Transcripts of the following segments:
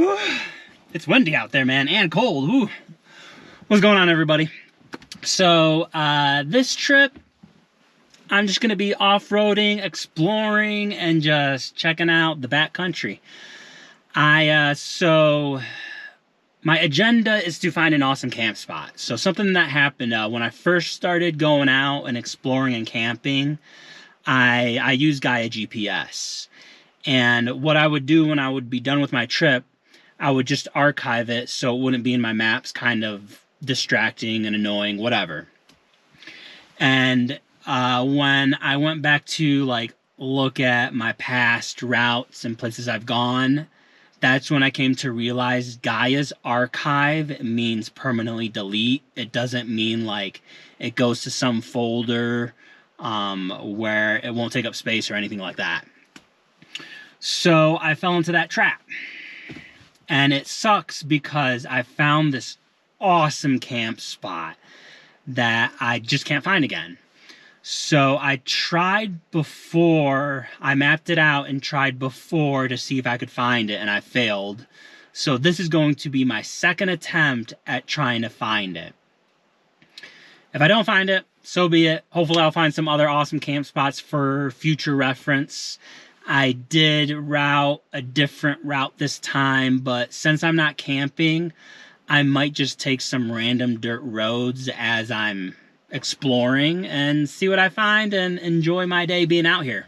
Whew. It's windy out there, man, and cold. Whew. What's going on, everybody? So this trip, I'm just gonna be off-roading, exploring, and just checking out the backcountry. So my agenda is to find an awesome camp spot. So something that happened when I first started going out and exploring and camping, I used Gaia GPS. And what I would do when I would be done with my trip, I would just archive it so it wouldn't be in my maps, kind of distracting and annoying, whatever. And when I went back to like look at my past routes and places I've gone, that's when I came to realize Gaia's archive means permanently delete. It doesn't mean like it goes to some folder where it won't take up space or anything like that. So I fell into that trap. And it sucks because I found this awesome camp spot that I just can't find again. So I tried before, I mapped it out and tried before to see if I could find it, and I failed. So this is going to be my second attempt at trying to find it. If I don't find it, so be it. Hopefully I'll find some other awesome camp spots for future reference. I did route a different route this time, but since I'm not camping, I might just take some random dirt roads as I'm exploring and see what I find and enjoy my day being out here.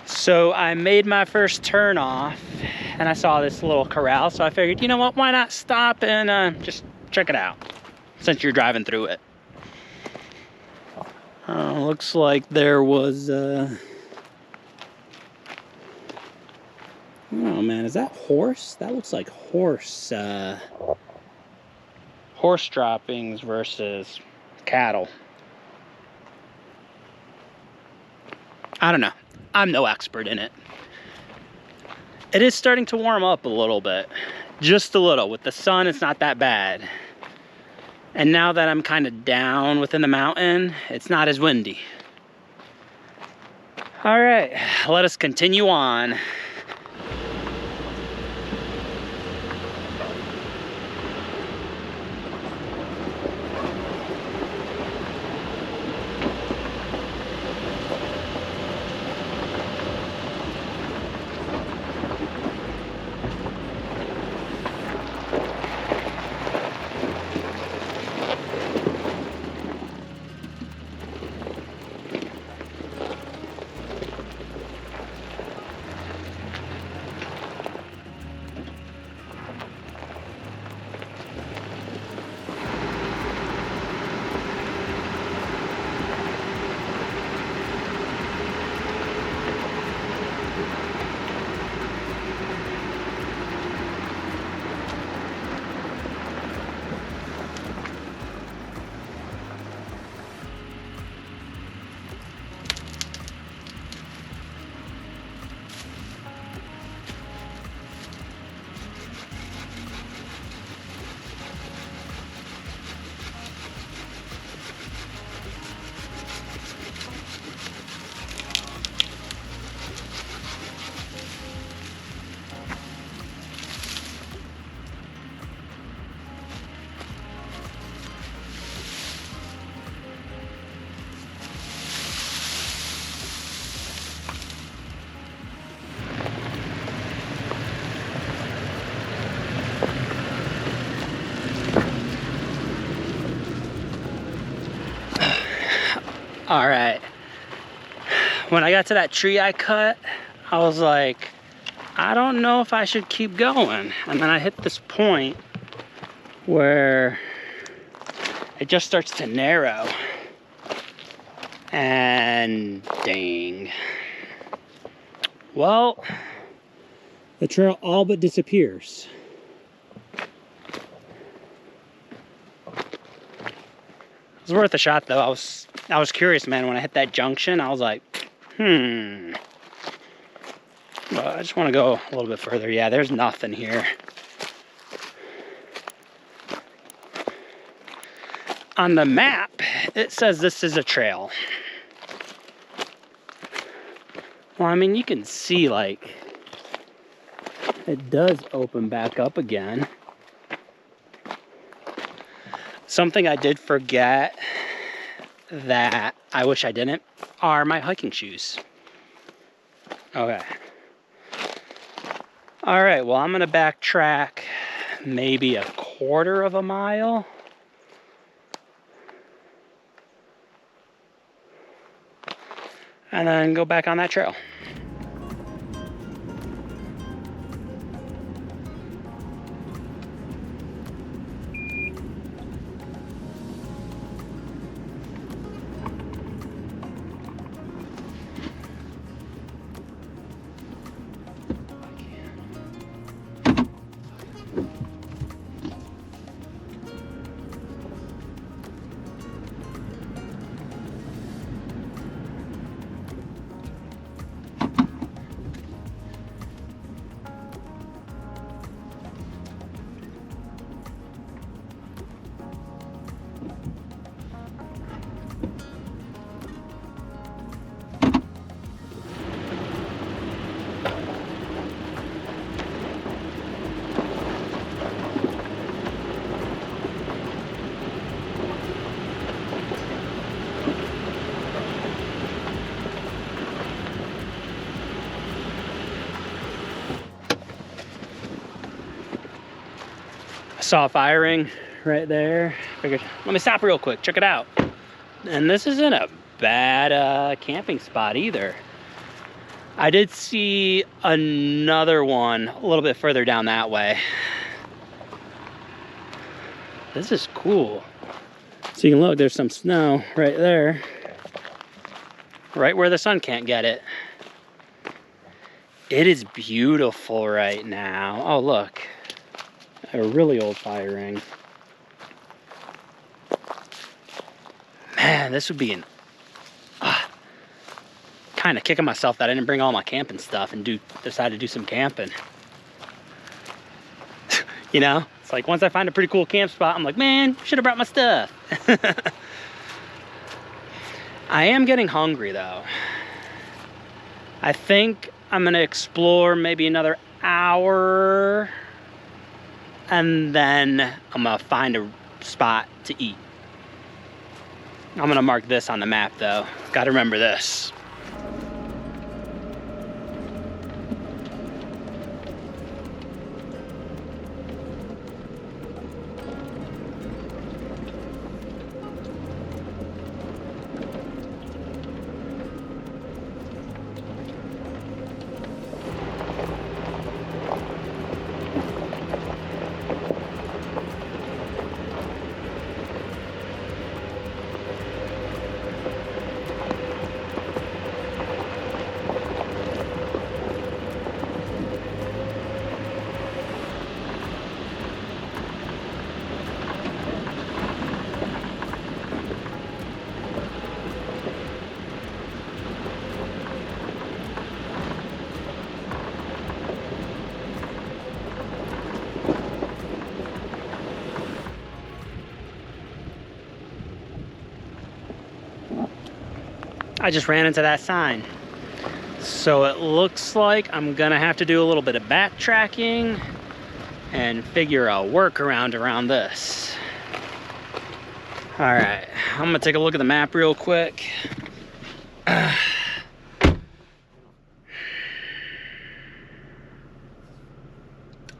So I made my first turn off and I saw this little corral, so I figured, you know what, why not stop and just check it out since you're driving through it. Looks like there was oh man, is that horse? That looks like horse horse droppings versus cattle. I don't know. I'm no expert in it. It is starting to warm up a little bit. Just a little. With the sun, it's not that bad. And now that I'm kind of down within the mountain, it's not as windy. All right, let us continue on. All right, when I got to that tree I cut, I was like, I don't know if I should keep going. And then I hit this point where it just starts to narrow. And dang. Well, the trail all but disappears. It was worth a shot though. I was curious, man. When I hit that junction, I was like, Well, I just want to go a little bit further. Yeah, there's nothing here. On the map, it says this is a trail. Well, I mean, you can see, like, it does open back up again. Something I did forget that I wish I didn't are my hiking shoes. Okay. All right, well, I'm gonna backtrack maybe a quarter of a mile. And then go back on that trail. Saw firing right there. Figured, let me stop real quick, check it out. And this isn't a bad camping spot either. I did see another one a little bit further down that way. This is cool. So you can look, there's some snow right there. Right where the sun can't get it. It is beautiful right now. Oh, look. A really old fire ring. Man, this would be an kind of kicking myself that I didn't bring all my camping stuff and decide to do some camping. You know, It's like once I find a pretty cool camp spot, I'm like, man, should have brought my stuff. I am getting hungry though. I think I'm gonna explore maybe another hour, and then I'm gonna find a spot to eat. I'm gonna mark this on the map though. Gotta remember this. I just ran into that sign. So it looks like I'm gonna have to do a little bit of backtracking and figure a workaround around this. All right, I'm gonna take a look at the map real quick. All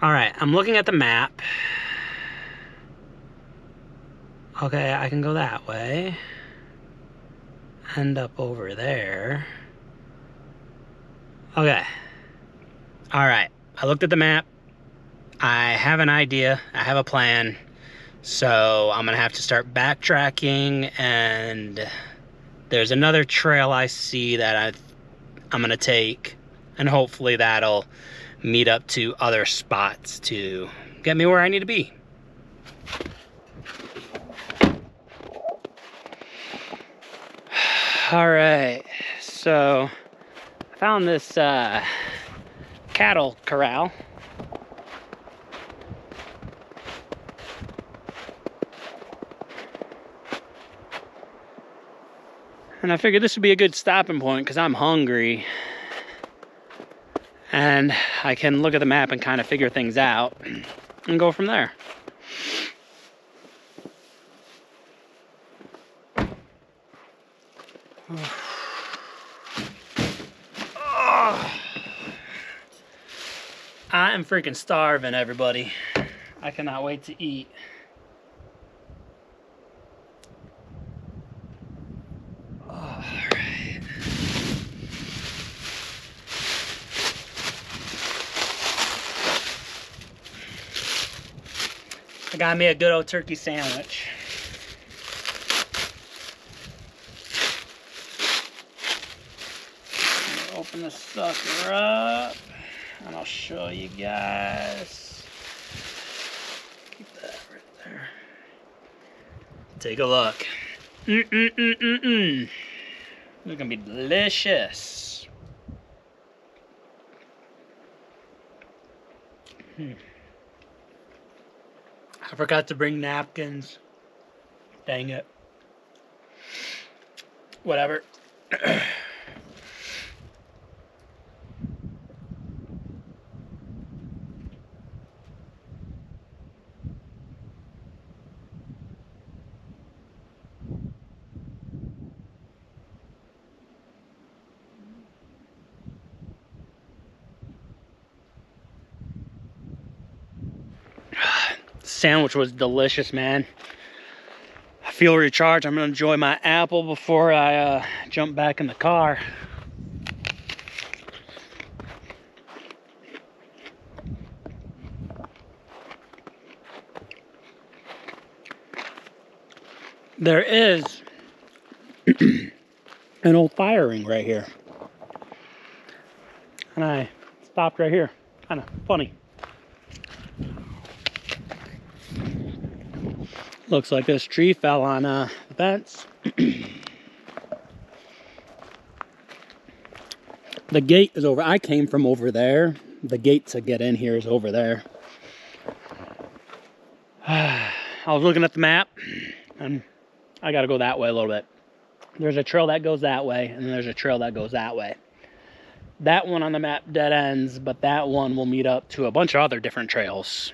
right, I'm looking at the map. Okay, I can go that way. End up over there. Okay. All right, I looked at the map. I have an idea, I have a plan. So I'm gonna have to start backtracking, and there's another trail I see that I'm gonna take, and hopefully that'll meet up to other spots to get me where I need to be. All right, so I found this cattle corral. And I figured this would be a good stopping point because I'm hungry. And I can look at the map and kind of figure things out and go from there. I am freaking starving, everybody. I cannot wait to eat. All right. I got me a good old turkey sandwich. Open this sucker up, and I'll show you guys. Keep that right there. Take a look. It's gonna be delicious. I forgot to bring napkins. Dang it. Whatever. Sandwich was delicious, man. I feel recharged. I'm gonna enjoy my apple before I jump back in the car. There is an old fire ring right here, and I stopped right here. Kind of funny. Looks like this tree fell on the fence. The gate is over. I came from over there. The gate to get in here is over there. I was looking at the map, and I got to go that way a little bit. There's a trail that goes that way, and then there's a trail that goes that way. That one on the map dead ends, but that one will meet up to a bunch of other different trails.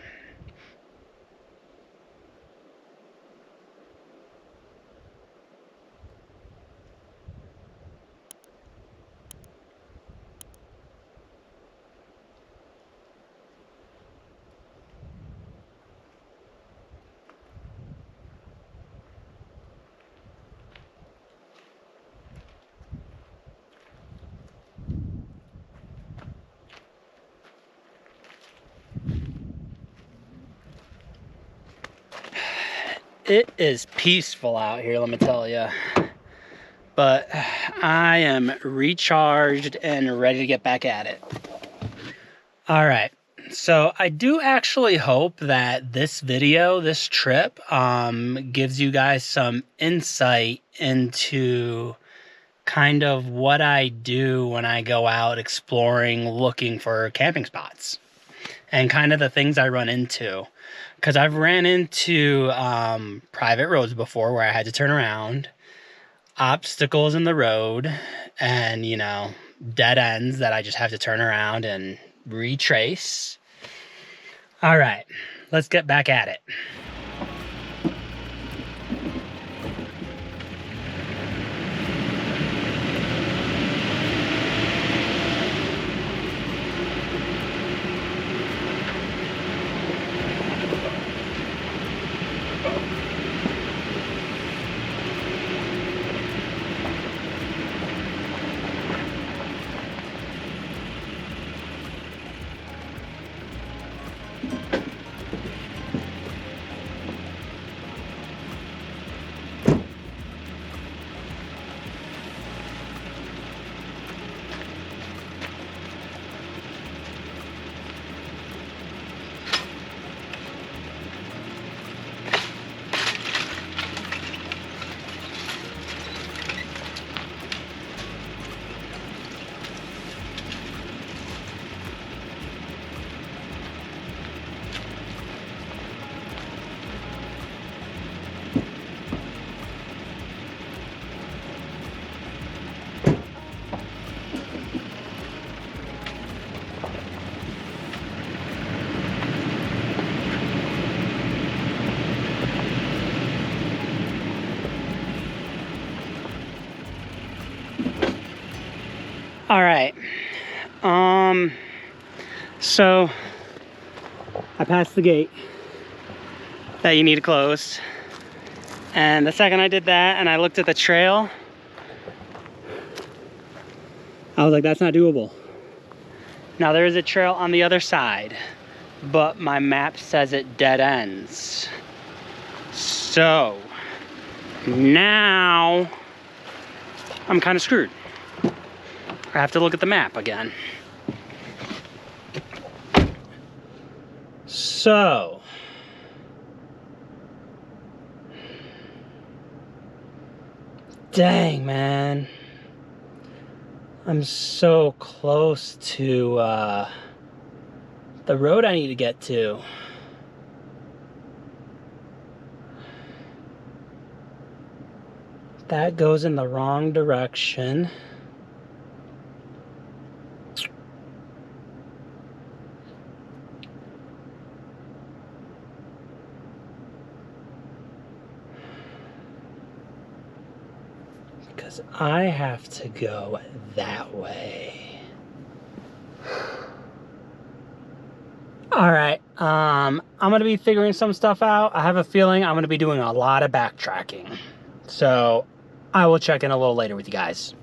It is peaceful out here, let me tell you. But I am recharged and ready to get back at it. All right, so I do actually hope that this video, this trip, gives you guys some insight into kind of what I do when I go out exploring, looking for camping spots, and kind of the things I run into. Because I've ran into private roads before where I had to turn around, obstacles in the road, and, you know, dead ends that I just have to turn around and retrace. All right, let's get back at it. All right, so I passed the gate that you need to close, and the second I did that and I looked at the trail, I was like, that's not doable. Now there is a trail on the other side, but my map says it dead ends. So now I'm kind of screwed. I have to look at the map again. So, dang, man. I'm so close to the road I need to get to. That goes in the wrong direction. Because I have to go that way. All right, I'm gonna be figuring some stuff out. I have a feeling I'm gonna be doing a lot of backtracking. So I will check in a little later with you guys.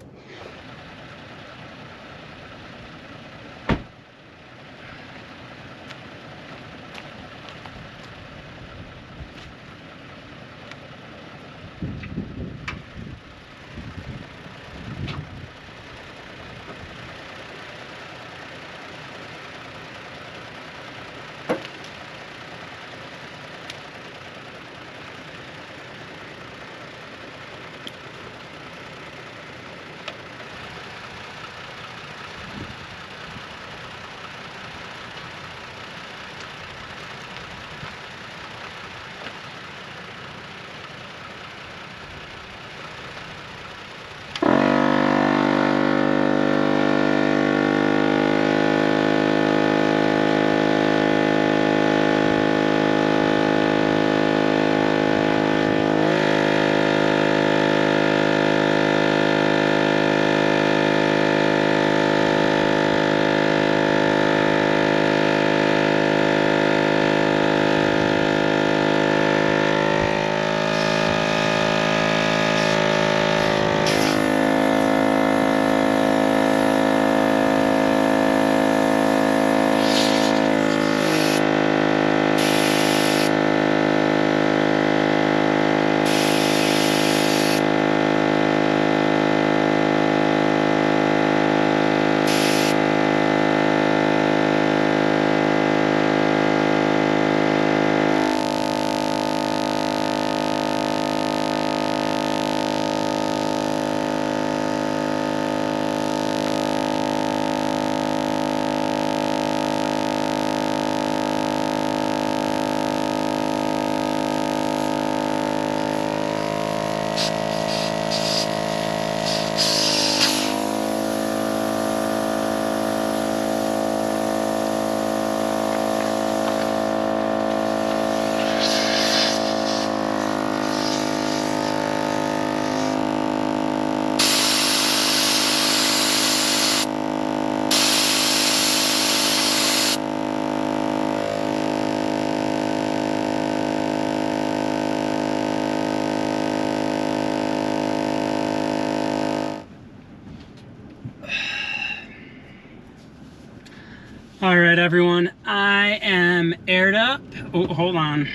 All right, everyone, I am aired up. Oh, hold on.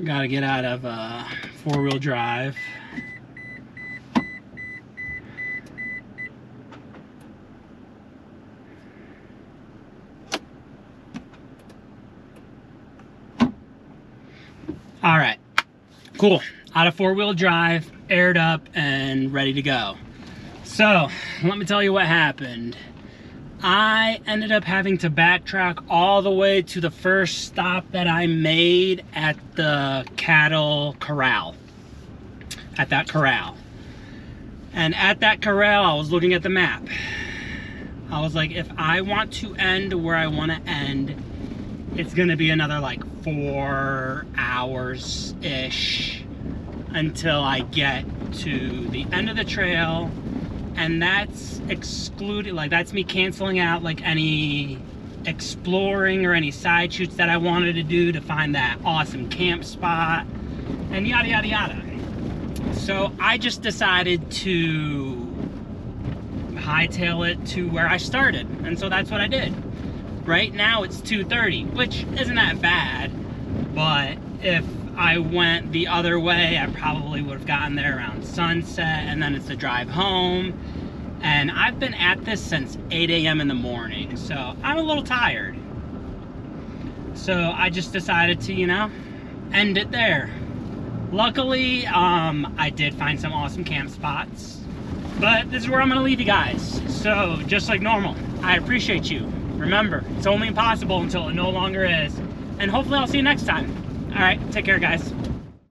Gotta get out of four-wheel drive. All right, cool. Out of four-wheel drive, aired up, and ready to go. So, let me tell you what happened. I ended up having to backtrack all the way to the first stop that I made at the cattle corral. At that corral. And at that corral, I was looking at the map. I was like, if I want to end where I want to end, it's going to be another like 4 hours-ish until I get to the end of the trail. And that's excluded, like that's me canceling out like any exploring or any side shoots that I wanted to do to find that awesome camp spot and yada yada yada. So I just decided to hightail it to where I started, and so that's what I did. Right now it's 2:30, which isn't that bad, but if I went the other way, I probably would have gotten there around sunset, and then it's the drive home. And I've been at this since 8 a.m. in the morning, so I'm a little tired. So I just decided to, you know, end it there. Luckily, I did find some awesome camp spots, but this is where I'm gonna leave you guys. So just like normal, I appreciate you. Remember, it's only impossible until it no longer is. And hopefully I'll see you next time. All right, take care, guys.